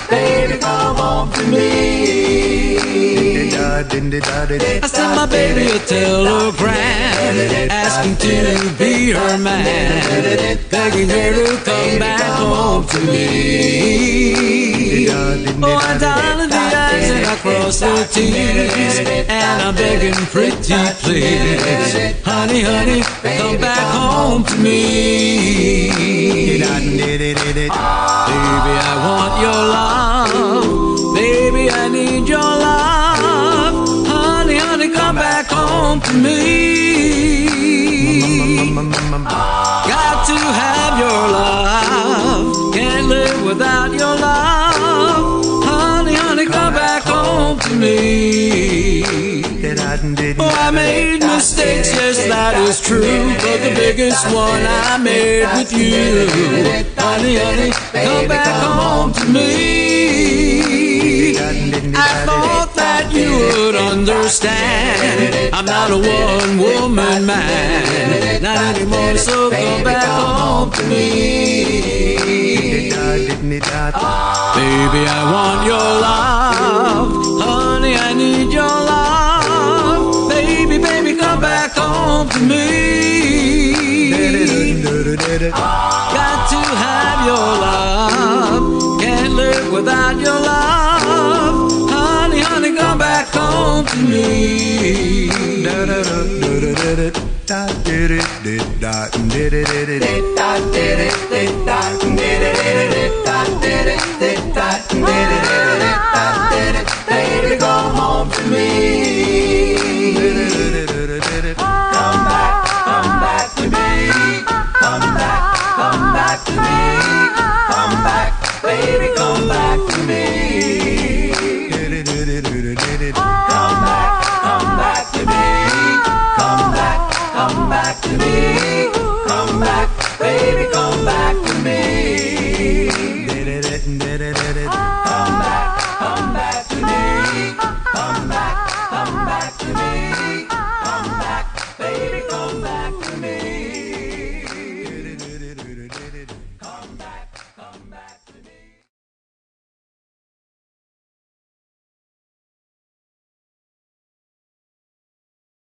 Baby, come home to me. I sent my baby a telegram asking to be her man, begging her to come back home to me. Oh, I'm darling the eyes and I cross the T's, and I'm begging pretty please, honey, honey, come back home to me. Baby, I want your love, baby, I need your love, honey, honey, come back home to me. Got to have your love, can't live without your love, honey, honey, come back home to me. Oh, I made mistakes, yes, that is true, but the biggest one I made with you, honey, honey, come back home to me. I thought that you would understand, I'm not a one-woman man, not anymore, so come back home to me. Baby, I want your love, honey, I need your love, baby, baby, come back home to me. Got to have your love, can't live without your love, honey, honey, come back home to me. Baby, come home to me.